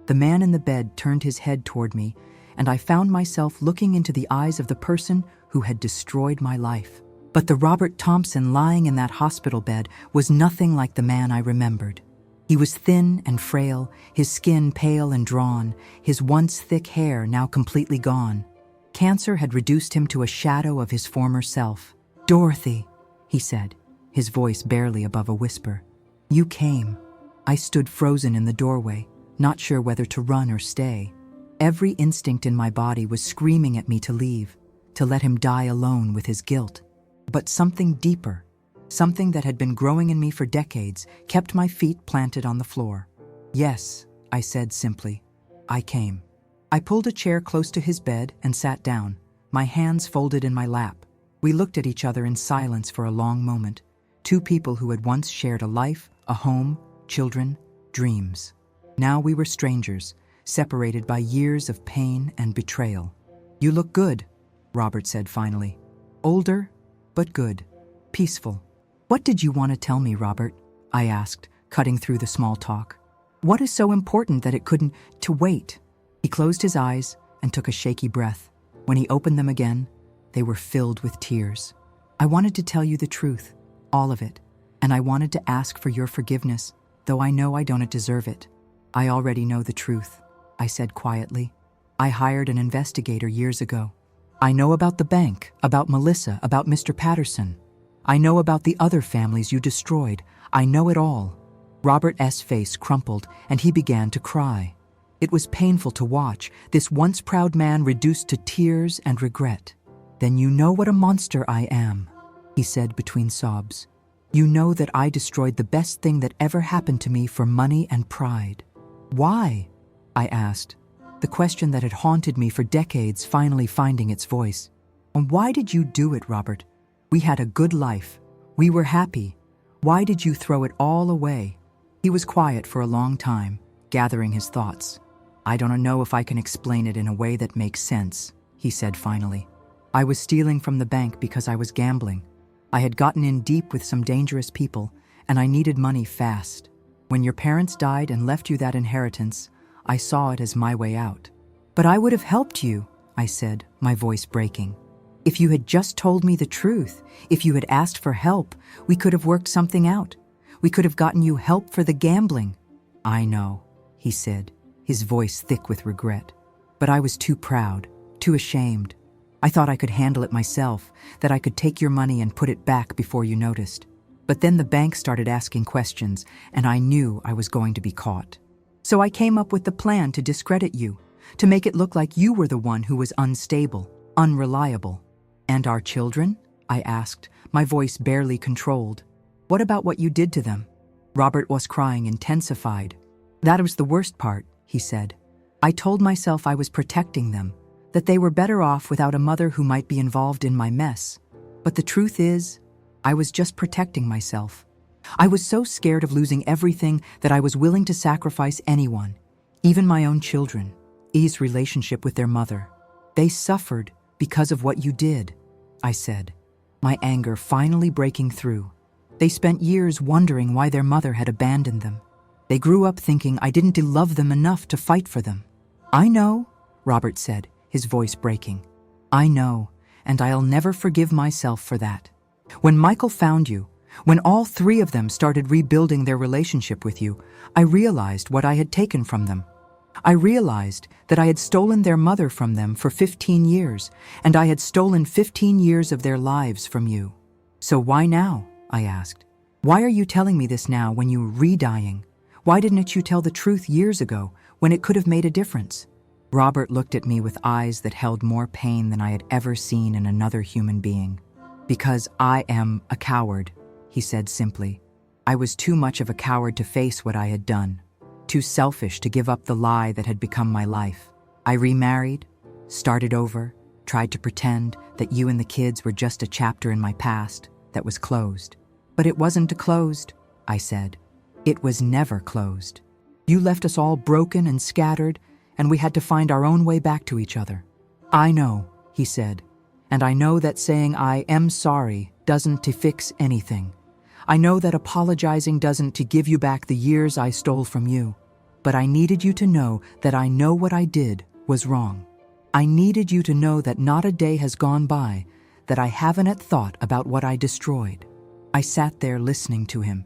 The man in the bed turned his head toward me, and I found myself looking into the eyes of the person who had destroyed my life. But the Robert Thompson lying in that hospital bed was nothing like the man I remembered. He was thin and frail, his skin pale and drawn, his once thick hair now completely gone. Cancer had reduced him to a shadow of his former self. "Dorothy," he said, his voice barely above a whisper. "You came." I stood frozen in the doorway, not sure whether to run or stay. Every instinct in my body was screaming at me to leave, to let him die alone with his guilt. But something deeper, something that had been growing in me for decades, kept my feet planted on the floor. "Yes," I said simply. "I came." I pulled a chair close to his bed and sat down, my hands folded in my lap. We looked at each other in silence for a long moment, two people who had once shared a life, a home, children, dreams. Now we were strangers, separated by years of pain and betrayal. "You look good," Robert said finally. "Older, but good. Peaceful." "What did you want to tell me, Robert?" I asked, cutting through the small talk. "What is so important that it couldn't to wait?" He closed his eyes and took a shaky breath. When he opened them again, they were filled with tears. "I wanted to tell you the truth, all of it, and I wanted to ask for your forgiveness, though I know I don't deserve it." "I already know the truth," I said quietly. "I hired an investigator years ago. I know about the bank, about Melissa, about Mr. Patterson. I know about the other families you destroyed. I know it all." Robert's face crumpled, and he began to cry. It was painful to watch, this once proud man reduced to tears and regret. "Then you know what a monster I am," he said between sobs. "You know that I destroyed the best thing that ever happened to me for money and pride." "Why?" I asked, the question that had haunted me for decades finally finding its voice. "And why did you do it, Robert? We had a good life. We were happy. Why did you throw it all away?" He was quiet for a long time, gathering his thoughts. "I don't know if I can explain it in a way that makes sense," he said finally. "I was stealing from the bank because I was gambling. I had gotten in deep with some dangerous people, and I needed money fast. When your parents died and left you that inheritance, I saw it as my way out." "But I would have helped you," I said, my voice breaking. "If you had just told me the truth, if you had asked for help, we could have worked something out. We could have gotten you help for the gambling." "I know," he said, his voice thick with regret. "But I was too proud, too ashamed. I thought I could handle it myself, that I could take your money and put it back before you noticed. But then the bank started asking questions, and I knew I was going to be caught. So I came up with the plan to discredit you, to make it look like you were the one who was unstable, unreliable." "And our children?" I asked, my voice barely controlled. "What about what you did to them?" Robert was crying intensified. "That was the worst part," he said. "I told myself I was protecting them, that they were better off without a mother who might be involved in my mess. But the truth is, I was just protecting myself. I was so scared of losing everything that I was willing to sacrifice anyone, even my own children, E's relationship with their mother. They suffered because of what you did," I said, my anger finally breaking through. "They spent years wondering why their mother had abandoned them. They grew up thinking I didn't love them enough to fight for them." "I know," Robert said, his voice breaking. "I know, and I'll never forgive myself for that. When Michael found you, when all three of them started rebuilding their relationship with you, I realized what I had taken from them. I realized that I had stolen their mother from them for 15 years, and I had stolen 15 years of their lives from you. So why now?" I asked. "Why are you telling me this now when you were re-dying? Why didn't you tell the truth years ago when it could have made a difference?" Robert looked at me with eyes that held more pain than I had ever seen in another human being. "Because I am a coward," he said simply. "I was too much of a coward to face what I had done, too selfish to give up the lie that had become my life. I remarried, started over, tried to pretend that you and the kids were just a chapter in my past that was closed. But it wasn't closed," I said. "It was never closed. You left us all broken and scattered, and we had to find our own way back to each other." "I know," he said, "and I know that saying I am sorry doesn't to fix anything. I know that apologizing doesn't to give you back the years I stole from you. But I needed you to know that I know what I did was wrong. I needed you to know that not a day has gone by that I haven't thought about what I destroyed. I sat there listening to him,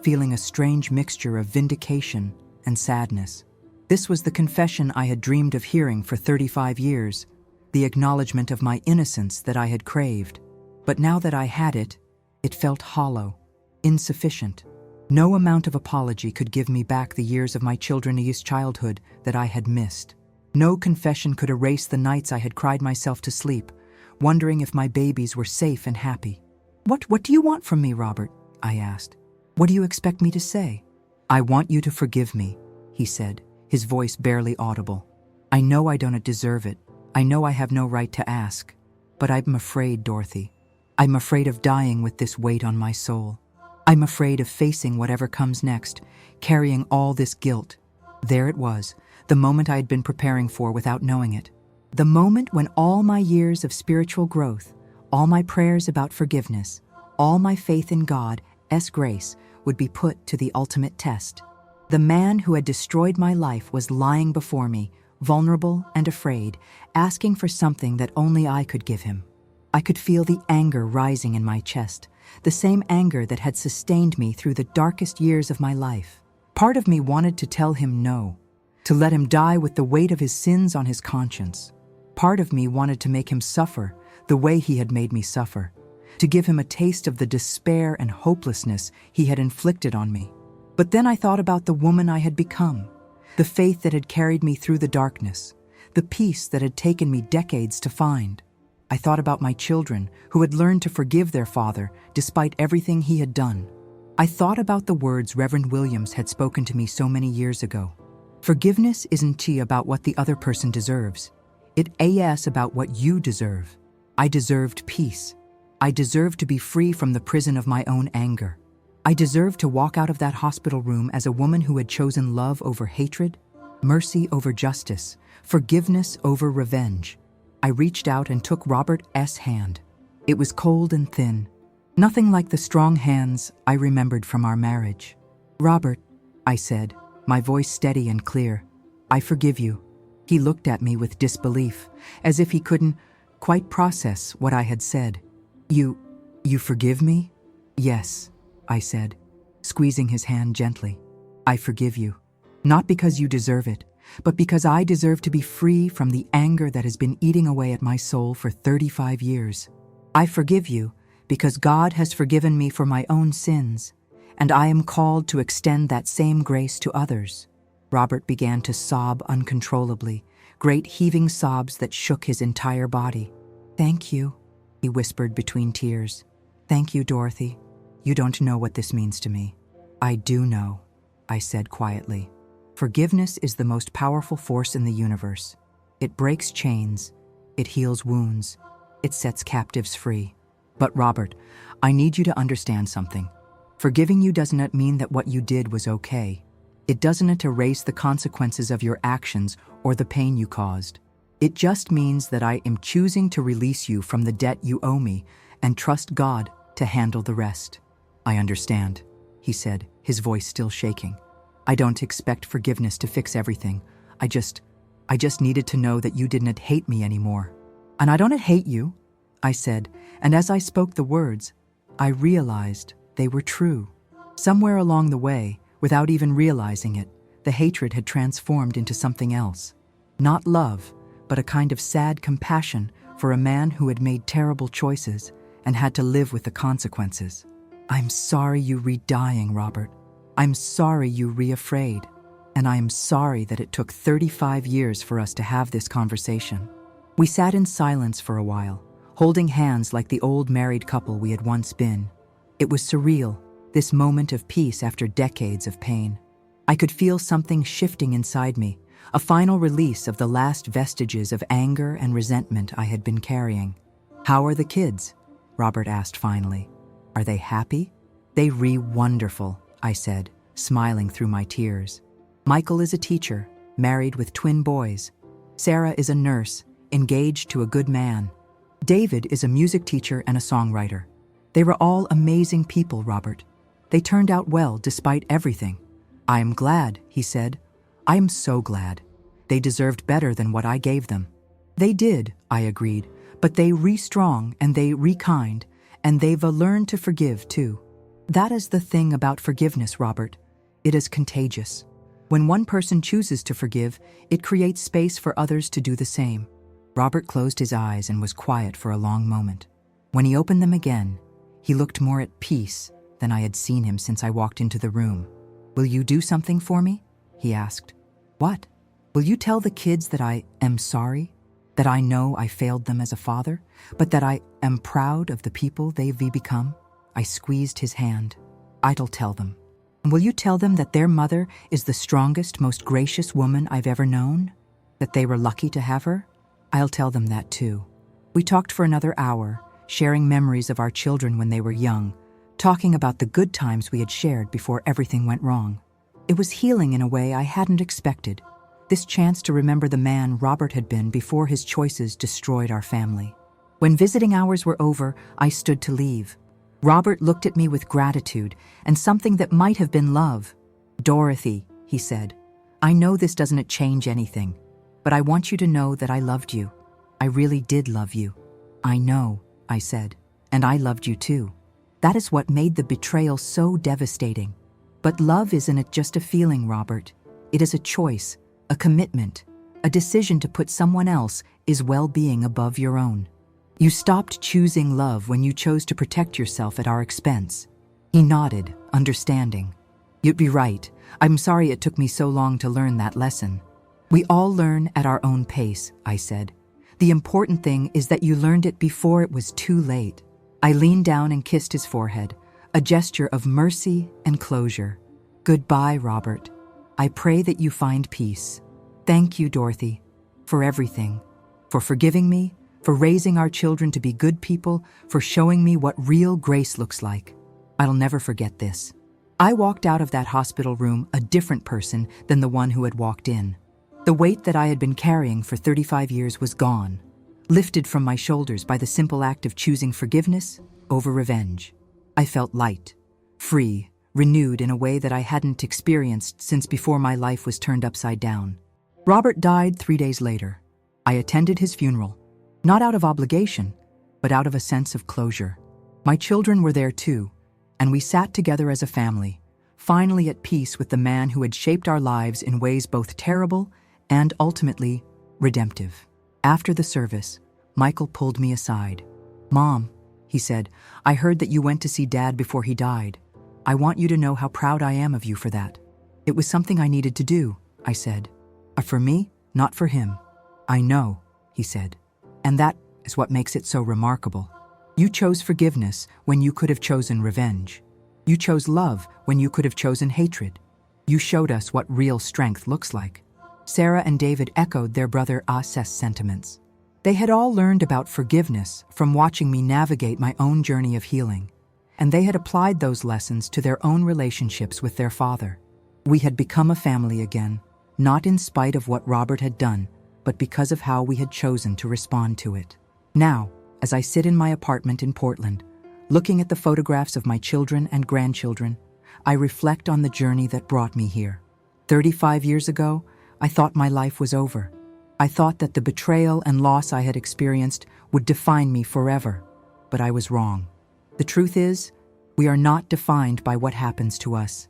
feeling a strange mixture of vindication and sadness. This was the confession I had dreamed of hearing for 35 years, the acknowledgement of my innocence that I had craved. But now that I had it, it felt hollow, insufficient. No amount of apology could give me back the years of my children's childhood that I had missed. No confession could erase the nights I had cried myself to sleep, wondering if my babies were safe and happy. What do you want from me, Robert? I asked. What do you expect me to say? I want you to forgive me, he said, his voice barely audible. I know I don't deserve it. I know I have no right to ask. But I'm afraid, Dorothy. I'm afraid of dying with this weight on my soul. I'm afraid of facing whatever comes next, carrying all this guilt. There it was, the moment I had been preparing for without knowing it. The moment when all my years of spiritual growth, all my prayers about forgiveness, all my faith in God's grace would be put to the ultimate test. The man who had destroyed my life was lying before me, vulnerable and afraid, asking for something that only I could give him. I could feel the anger rising in my chest, the same anger that had sustained me through the darkest years of my life. Part of me wanted to tell him no, to let him die with the weight of his sins on his conscience. Part of me wanted to make him suffer the way he had made me suffer, to give him a taste of the despair and hopelessness he had inflicted on me. But then I thought about the woman I had become, the faith that had carried me through the darkness, the peace that had taken me decades to find. I thought about my children who had learned to forgive their father despite everything he had done. I thought about the words Reverend Williams had spoken to me so many years ago. Forgiveness isn't about what the other person deserves. It's about what you deserve. I deserved peace. I deserved to be free from the prison of my own anger. I deserved to walk out of that hospital room as a woman who had chosen love over hatred, mercy over justice, forgiveness over revenge. I reached out and took Robert's hand. It was cold and thin, nothing like the strong hands I remembered from our marriage. Robert, I said, my voice steady and clear, I forgive you. He looked at me with disbelief, as if he couldn't quite process what I had said. You forgive me? Yes, I said, squeezing his hand gently. I forgive you. Not because you deserve it, but because I deserve to be free from the anger that has been eating away at my soul for 35 years. I forgive you because God has forgiven me for my own sins, and I am called to extend that same grace to others. Robert began to sob uncontrollably, great heaving sobs that shook his entire body. Thank you, he whispered between tears. Thank you, Dorothy. You don't know what this means to me. I do know, I said quietly. Forgiveness is the most powerful force in the universe. It breaks chains, it heals wounds, it sets captives free. But Robert, I need you to understand something. Forgiving you doesn't mean that what you did was okay. It doesn't erase the consequences of your actions or the pain you caused. It just means that I am choosing to release you from the debt you owe me and trust God to handle the rest. I understand, he said, his voice still shaking. I don't expect forgiveness to fix everything. I just needed to know that you didn't hate me anymore. And I don't hate you, I said, and as I spoke the words, I realized they were true. Somewhere along the way, without even realizing it, the hatred had transformed into something else. Not love, but a kind of sad compassion for a man who had made terrible choices and had to live with the consequences. I'm sorry you re-dying, Robert. I'm sorry you re-afraid. And I am sorry that it took 35 years for us to have this conversation. We sat in silence for a while, holding hands like the old married couple we had once been. It was surreal, this moment of peace after decades of pain. I could feel something shifting inside me, a final release of the last vestiges of anger and resentment I had been carrying. How are the kids? Robert asked finally. Are they happy? They wonderful, I said, smiling through my tears. Michael is a teacher, married with twin boys. Sarah is a nurse, engaged to a good man. David is a music teacher and a songwriter. They were all amazing people, Robert. They turned out well despite everything. I am glad, he said. I am so glad. They deserved better than what I gave them. They did, I agreed, but they re-strong and they re-kind, and they've learned to forgive too. That is the thing about forgiveness, Robert. It is contagious. When one person chooses to forgive, it creates space for others to do the same. Robert closed his eyes and was quiet for a long moment. When he opened them again, he looked more at peace than I had seen him since I walked into the room. "Will you do something for me?" he asked. "What? Will you tell the kids that I am sorry? That I know I failed them as a father, but that I am proud of the people they've become?" I squeezed his hand. "I'll tell them." "Will you tell them that their mother is the strongest, most gracious woman I've ever known? That they were lucky to have her?" "I'll tell them that too." We talked for another hour, sharing memories of our children when they were young, talking about the good times we had shared before everything went wrong. It was healing in a way I hadn't expected, this chance to remember the man Robert had been before his choices destroyed our family. When visiting hours were over, I stood to leave. Robert looked at me with gratitude and something that might have been love. "Dorothy," he said, "I know this doesn't change anything, but I want you to know that I loved you. I really did love you." "I know," I said, "and I loved you too." That is what made the betrayal so devastating. But love isn't just a feeling, Robert. It is a choice, a commitment, a decision to put someone else's well-being above your own. You stopped choosing love when you chose to protect yourself at our expense. He nodded, understanding. "You'd be right. I'm sorry it took me so long to learn that lesson." "We all learn at our own pace," I said. "The important thing is that you learned it before it was too late." I leaned down and kissed his forehead, a gesture of mercy and closure. "Goodbye, Robert. I pray that you find peace. Thank you, Dorothy, for everything, for forgiving me, for raising our children to be good people, for showing me what real grace looks like. I'll never forget this." I walked out of that hospital room a different person than the one who had walked in. The weight that I had been carrying for 35 years was gone, lifted from my shoulders by the simple act of choosing forgiveness over revenge. I felt light, free, renewed in a way that I hadn't experienced since before my life was turned upside down. Robert died 3 days later. I attended his funeral, not out of obligation, but out of a sense of closure. My children were there too, and we sat together as a family, finally at peace with the man who had shaped our lives in ways both terrible and ultimately redemptive. After the service, Michael pulled me aside. "Mom," he said, "I heard that you went to see Dad before he died. I want you to know how proud I am of you for that." "It was something I needed to do," I said. "For me, not for him." "I know," he said. "And that is what makes it so remarkable. You chose forgiveness when you could have chosen revenge. You chose love when you could have chosen hatred. You showed us what real strength looks like." Sarah and David echoed their brother As's sentiments. They had all learned about forgiveness from watching me navigate my own journey of healing, and they had applied those lessons to their own relationships with their father. We had become a family again, not in spite of what Robert had done, but because of how we had chosen to respond to it. Now, as I sit in my apartment in Portland, looking at the photographs of my children and grandchildren, I reflect on the journey that brought me here. 35 years ago, I thought my life was over. I thought that the betrayal and loss I had experienced would define me forever, but I was wrong. The truth is, we are not defined by what happens to us.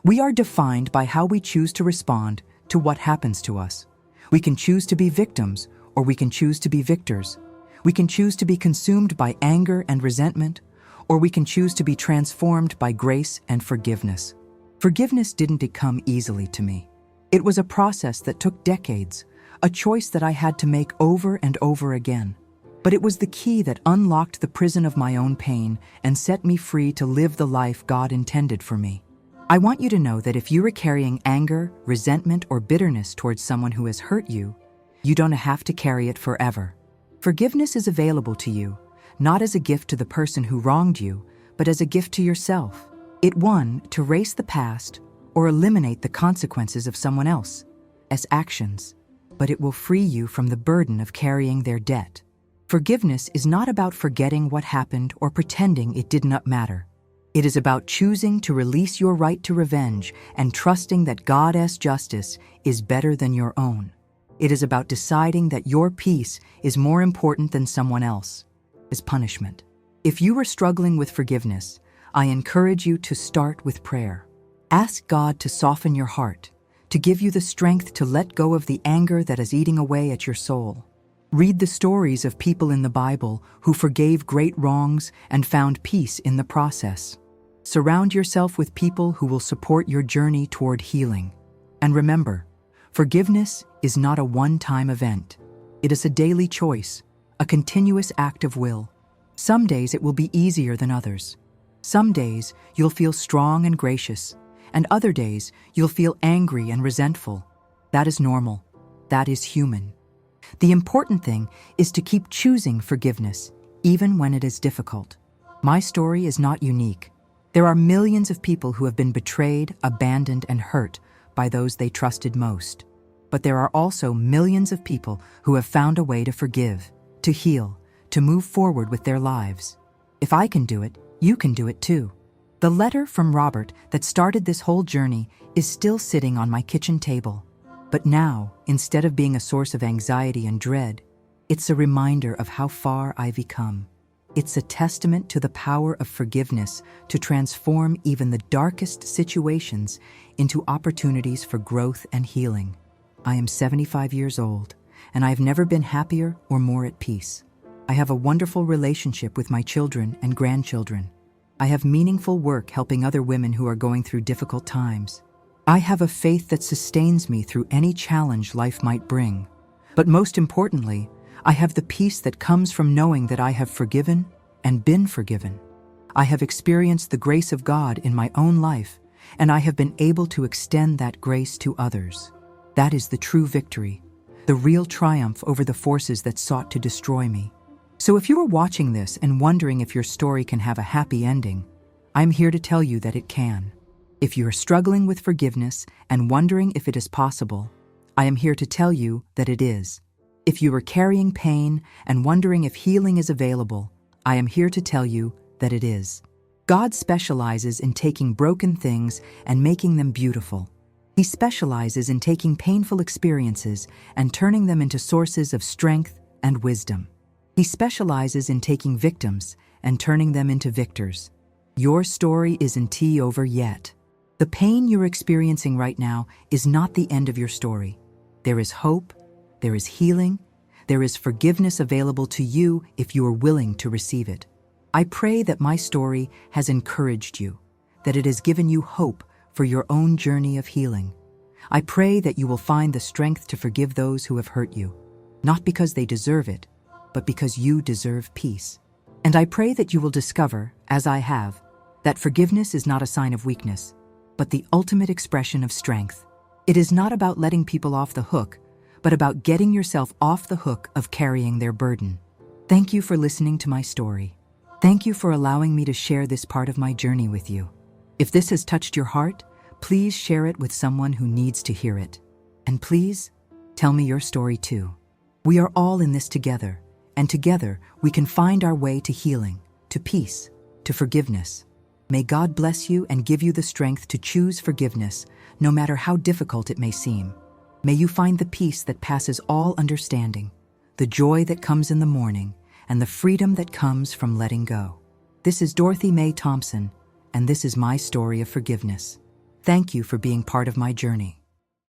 We are defined by how we choose to respond to what happens to us. We can choose to be victims, or we can choose to be victors. We can choose to be consumed by anger and resentment, or we can choose to be transformed by grace and forgiveness. Forgiveness didn't come easily to me. It was a process that took decades, a choice that I had to make over and over again. But it was the key that unlocked the prison of my own pain and set me free to live the life God intended for me. I want you to know that if you are carrying anger, resentment, or bitterness towards someone who has hurt you, you don't have to carry it forever. Forgiveness is available to you, not as a gift to the person who wronged you, but as a gift to yourself. It won to erase the past or eliminate the consequences of someone else's actions, but it will free you from the burden of carrying their debt. Forgiveness is not about forgetting what happened or pretending it did not matter. It is about choosing to release your right to revenge and trusting that God's justice is better than your own. It is about deciding that your peace is more important than someone else's punishment. If you are struggling with forgiveness, I encourage you to start with prayer. Ask God to soften your heart, to give you the strength to let go of the anger that is eating away at your soul. Read the stories of people in the Bible who forgave great wrongs and found peace in the process. Surround yourself with people who will support your journey toward healing. And remember, forgiveness is not a one-time event. It is a daily choice, a continuous act of will. Some days it will be easier than others. Some days you'll feel strong and gracious, and other days you'll feel angry and resentful. That is normal. That is human. The important thing is to keep choosing forgiveness, even when it is difficult. My story is not unique. There are millions of people who have been betrayed, abandoned, and hurt by those they trusted most. But there are also millions of people who have found a way to forgive, to heal, to move forward with their lives. If I can do it, you can do it too. The letter from Robert that started this whole journey is still sitting on my kitchen table. But now, instead of being a source of anxiety and dread, it's a reminder of how far I've come. It's a testament to the power of forgiveness to transform even the darkest situations into opportunities for growth and healing. I am 75 years old, and I've never been happier or more at peace. I have a wonderful relationship with my children and grandchildren. I have meaningful work helping other women who are going through difficult times. I have a faith that sustains me through any challenge life might bring. But most importantly, I have the peace that comes from knowing that I have forgiven and been forgiven. I have experienced the grace of God in my own life, and I have been able to extend that grace to others. That is the true victory, the real triumph over the forces that sought to destroy me. So if you are watching this and wondering if your story can have a happy ending, I'm here to tell you that it can. If you are struggling with forgiveness and wondering if it is possible, I am here to tell you that it is. If you are carrying pain and wondering if healing is available, I am here to tell you that it is. God specializes in taking broken things and making them beautiful. He specializes in taking painful experiences and turning them into sources of strength and wisdom. He specializes in taking victims and turning them into victors. Your story isn't over yet. The pain you're experiencing right now is not the end of your story. There is hope, there is healing, there is forgiveness available to you if you are willing to receive it. I pray that my story has encouraged you, that it has given you hope for your own journey of healing. I pray that you will find the strength to forgive those who have hurt you, not because they deserve it, but because you deserve peace. And I pray that you will discover, as I have, that forgiveness is not a sign of weakness, but the ultimate expression of strength. It is not about letting people off the hook, but about getting yourself off the hook of carrying their burden. Thank you for listening to my story. Thank you for allowing me to share this part of my journey with you. If this has touched your heart, please share it with someone who needs to hear it. And please, tell me your story too. We are all in this together, and together we can find our way to healing, to peace, to forgiveness. May God bless you and give you the strength to choose forgiveness, no matter how difficult it may seem. May you find the peace that passes all understanding, the joy that comes in the morning, and the freedom that comes from letting go. This is Dorothy Mae Thompson, and this is my story of forgiveness. Thank you for being part of my journey.